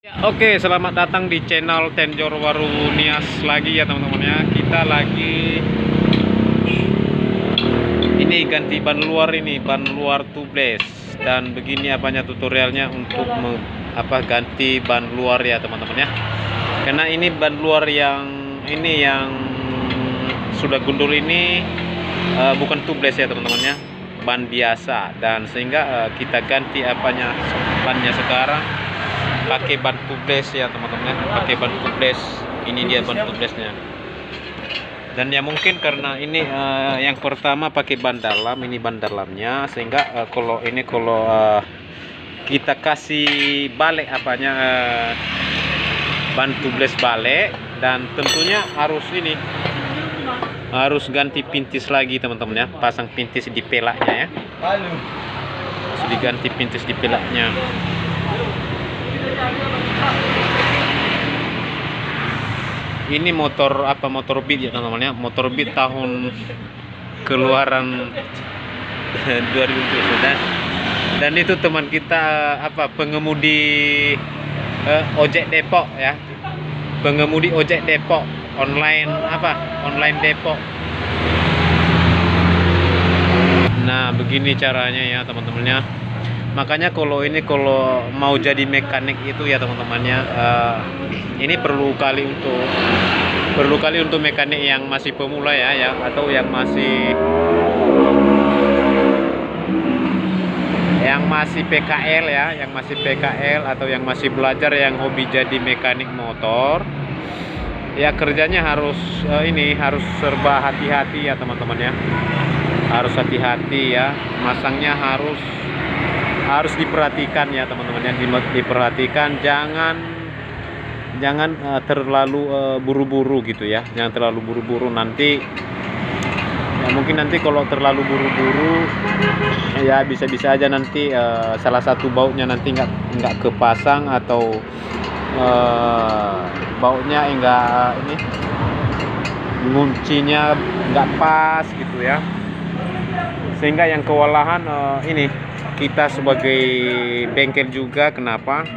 Ya, oke, selamat datang di channel Tenjor Waru Nias lagi ya teman-teman ya. Kita lagi ini ganti ban luar, ini ban luar tubeless, dan begini apanya tutorialnya untuk ganti ban luar ya teman-teman ya. Karena ini ban luar yang sudah gundul ini bukan tubeless ya teman-teman ya, ban biasa, dan sehingga kita ganti bannya sekarang pakai ban tubeless ya teman-teman, pakai ban tubeless. Ini dia ban tubelessnya. Dan ya mungkin karena ini yang pertama pakai ban dalam, ini ban dalamnya, sehingga kalau kita kasih balik ban tubeless balik, dan tentunya harus ganti pintis lagi teman-teman ya, pasang pintis di pelaknya ya, harus diganti pintis di pelaknya. Ini motor Beat ya teman-teman ya, motor Beat tahun keluaran 2000, dan itu teman kita pengemudi ojek Depok ya, pengemudi ojek Depok online Depok. Nah begini caranya ya teman-teman ya. Makanya kalau mau jadi mekanik itu ya teman-teman ya, ini perlu kali untuk mekanik yang masih pemula ya, atau yang masih PKL ya, atau yang masih belajar, yang hobi jadi mekanik motor ya. Kerjanya harus serba hati-hati ya teman-teman ya, harus hati-hati ya, masangnya harus diperhatikan ya teman-teman ya, diperhatikan, jangan terlalu buru-buru gitu ya, jangan terlalu buru-buru. Nanti ya mungkin kalau terlalu buru-buru ya bisa-bisa aja nanti salah satu bautnya nanti nggak kepasang, atau bautnya nguncinya nggak pas gitu ya, sehingga yang kewalahan kita sebagai bengkel juga. Kenapa?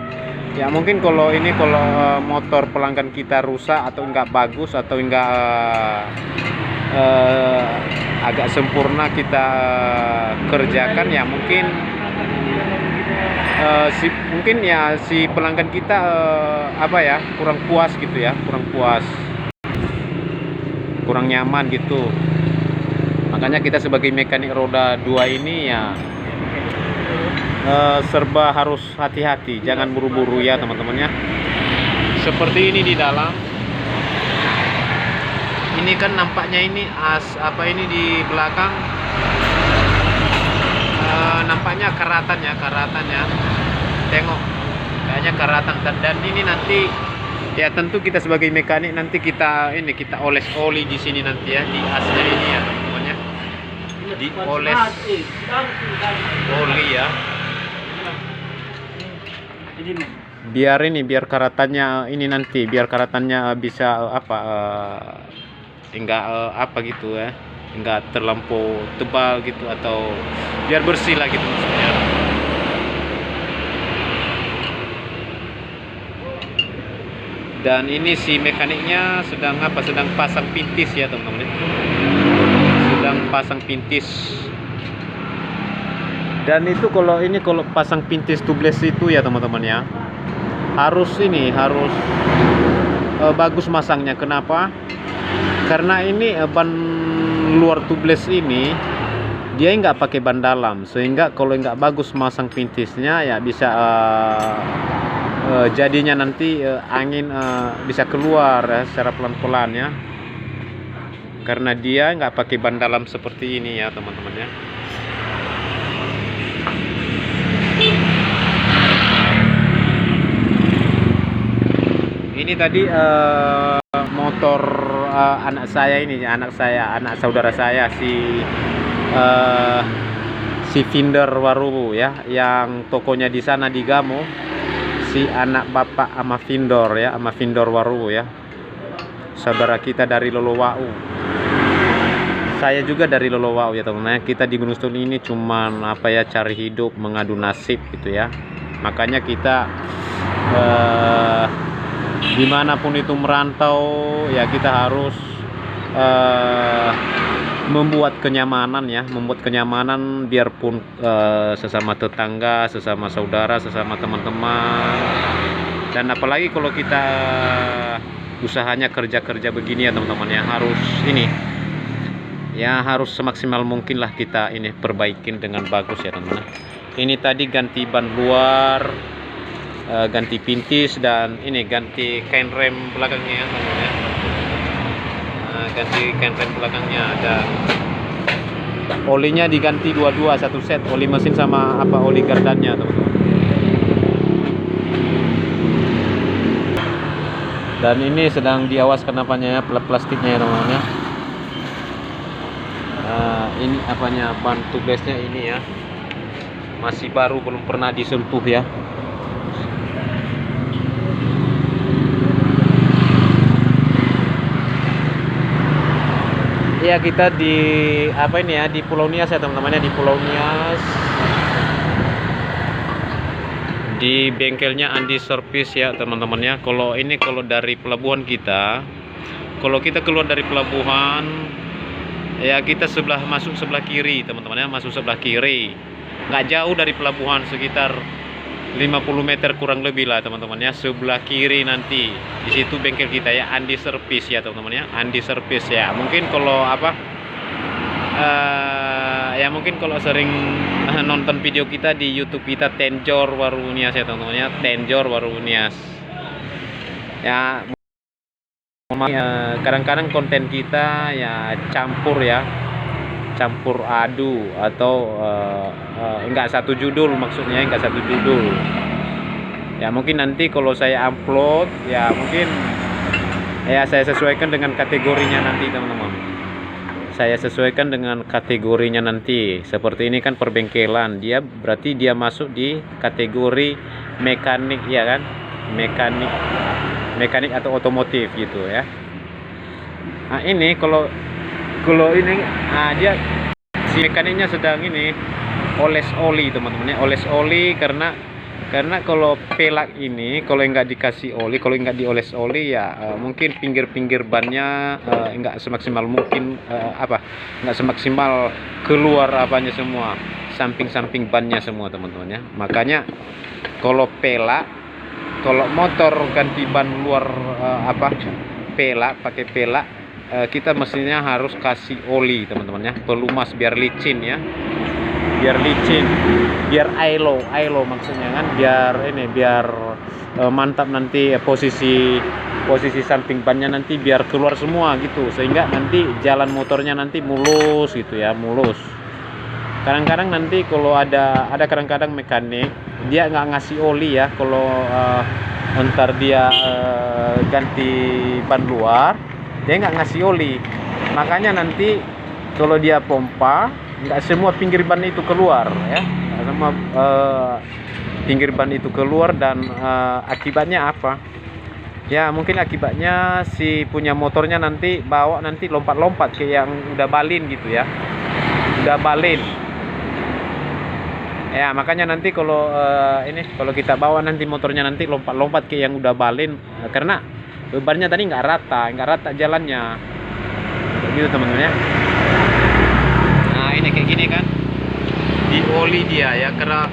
Ya mungkin kalau motor pelanggan kita rusak atau enggak bagus, atau enggak agak sempurna kita kerjakan ya, mungkin si pelanggan kita kurang puas gitu ya, kurang nyaman gitu. Makanya kita sebagai mekanik roda 2 ini ya serba harus hati-hati, jangan buru-buru ya teman-teman ya. Seperti ini di dalam, ini kan nampaknya ini di belakang nampaknya karatan ya, tengok kayaknya karatan. Dan ini nanti ya tentu kita sebagai mekanik nanti kita oles oli di sini nanti ya, di asnya ini ya teman-teman ya, dioles oli ya, biar karatannya bisa gitu ya, enggak terlampau tebal gitu, atau biar bersih lah gitu maksudnya. Dan ini si mekaniknya sedang pasang pintis ya teman-teman, sedang pasang pintis. Dan itu kalau pasang pintis tubeless itu ya teman-teman ya, harus bagus masangnya. Kenapa? Karena ini ban luar tubeless ini dia nggak pakai ban dalam, sehingga kalau nggak bagus masang pintisnya ya bisa jadinya nanti angin bisa keluar ya, secara pelan-pelan ya, karena dia nggak pakai ban dalam seperti ini ya teman-teman ya. Ini tadi motor anak saudara saya, si Finder Waru ya, yang tokonya di sana di Gamo, si anak bapak ama Finder Waru ya, saudara kita dari Lolowau. Saya juga dari Lolowau ya teman-teman. Kita di Gunung Stung ini cuman cari hidup, mengadu nasib gitu ya. Makanya kita dimanapun itu merantau ya kita harus membuat kenyamanan ya, membuat kenyamanan biarpun sesama tetangga, sesama saudara, sesama teman-teman. Dan apalagi kalau kita usahanya kerja-kerja begini ya teman-teman ya, harus ini ya, harus semaksimal mungkin lah kita ini perbaikin dengan bagus ya teman-teman. Ini tadi ganti ban luar, ganti pintis, dan ini ganti kain rem belakangnya ya teman-teman ya. Ganti kain rem belakangnya, dan olinya diganti dua-dua, satu set oli mesin sama apa oli gardannya teman-teman. Dan ini sedang diawaskan apanya ya, plastiknya ya teman-teman ya. Ini apanya, ban tublesnya ini ya, masih baru, belum pernah disentuh ya. Ya kita di apa ini ya, di Pulau Nias ya teman-teman ya, di Pulau Nias, di bengkelnya Andi Service ya teman-teman ya. Kalau ini kalau dari pelabuhan kita, kalau kita keluar dari pelabuhan ya, kita masuk sebelah kiri teman-teman ya, masuk sebelah kiri, nggak jauh dari pelabuhan, sekitar 50 meter kurang lebih lah teman-teman ya. Sebelah kiri nanti di situ bengkel kita ya, Andi Service ya teman-teman ya, Andi Service ya. Mungkin kalau apa ya, mungkin kalau sering nonton video kita di YouTube kita, Tenjor Waru Nias ya teman-teman ya, Tenjor Waru Nias ya. Kadang-kadang konten kita ya campur ya, campur adu, atau enggak satu judul, maksudnya enggak satu judul ya. Mungkin nanti kalau saya upload ya, mungkin ya saya sesuaikan dengan kategorinya nanti teman-teman, saya sesuaikan dengan kategorinya nanti. Seperti ini kan perbengkelan, dia berarti dia masuk di kategori mekanik ya kan, mekanik atau otomotif gitu ya. Nah ini kalau ini dia si mekaniknya sedang ini oles oli teman-teman ya, oles oli, karena kalau pelak ini kalau nggak dikasih oli, kalau nggak dioles oli ya mungkin pinggir-pinggir bannya nggak semaksimal mungkin, nggak semaksimal keluar apanya semua, samping-samping bannya semua teman-teman ya. Makanya kalau pelak, kalau motor ganti ban luar pelak, pakai pelak, kita mestinya harus kasih oli teman-teman ya, pelumas biar licin ya, biar licin, biar ailo maksudnya kan, biar mantap nanti posisi samping bannya nanti biar keluar semua gitu, sehingga nanti jalan motornya nanti mulus gitu ya, mulus. Kadang-kadang nanti kalau ada kadang-kadang mekanik dia nggak ngasih oli ya, kalau ntar dia ganti ban luar dia nggak ngasih oli, makanya nanti kalau dia pompa nggak semua pinggir ban itu keluar ya, nggak semua pinggir ban itu keluar. Dan akibatnya apa ya, mungkin akibatnya si punya motornya nanti bawa nanti lompat-lompat kayak yang udah balin gitu ya, udah balin ya. Makanya nanti kalau kalau kita bawa nanti motornya nanti lompat-lompat kayak yang udah balin, karena bebannya tadi nggak rata jalannya gitu teman-teman ya. Nah ini kayak gini kan, di oli dia ya, karena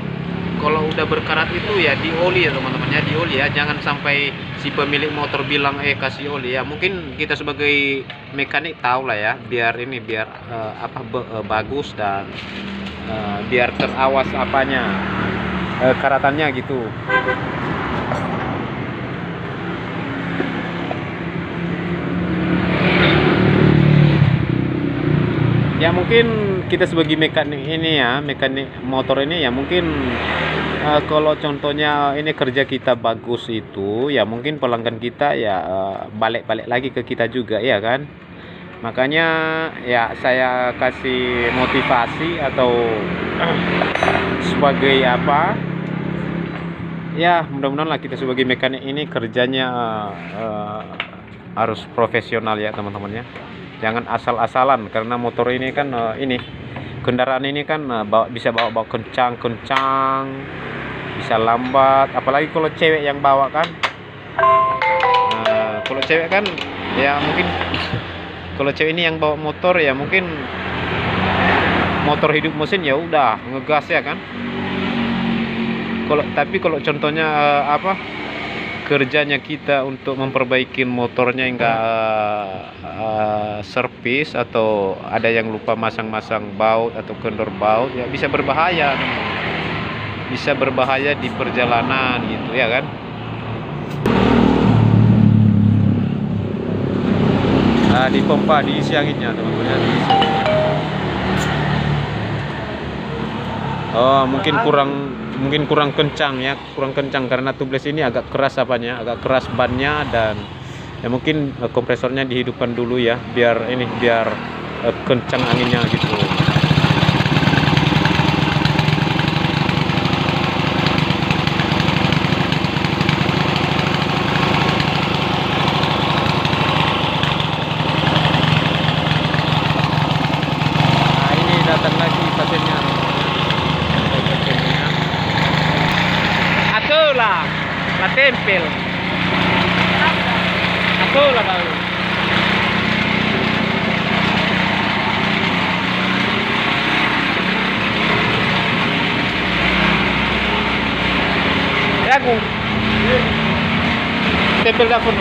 kalau udah berkarat itu ya di oli ya teman-teman ya, di oli ya. Jangan sampai si pemilik motor bilang kasih oli ya. Mungkin kita sebagai mekanik tahu lah ya, biar bagus, dan biar terawas apanya, karatannya gitu. Ya mungkin kita sebagai mekanik ini ya, mekanik motor ini ya, mungkin kalau contohnya ini kerja kita bagus itu ya, mungkin pelanggan kita ya balik-balik lagi ke kita juga ya kan. Makanya ya saya kasih motivasi atau sebagai apa ya, mudah-mudahan lah kita sebagai mekanik ini kerjanya harus profesional ya teman-teman ya. Jangan asal-asalan, karena motor ini kan kendaraan ini kan bisa bawa kencang, bisa lambat, apalagi kalau cewek yang bawa kan. Kalau cewek kan ya mungkin kalau cewek ini yang bawa motor ya mungkin motor hidup mesin ya udah ngegas ya kan. Kalau contohnya kerjanya kita untuk memperbaiki motornya enggak servis atau ada yang lupa masang-masang baut atau kendor baut ya bisa berbahaya, bisa berbahaya di perjalanan gitu ya kan. Dipompa, diisi anginnya teman-teman, diisi anginnya. Oh mungkin kurang kencang ya, kurang kencang karena tubeless ini agak keras agak keras bannya, dan ya mungkin kompresornya dihidupkan dulu ya biar kencang anginnya gitu. Nah ini datang lagi pasiennya. Atulah, la tempel. Atulah kau. Ya aku. Tempel dah pun.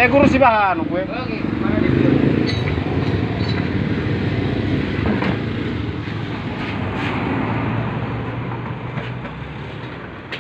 Guru si bahan gue.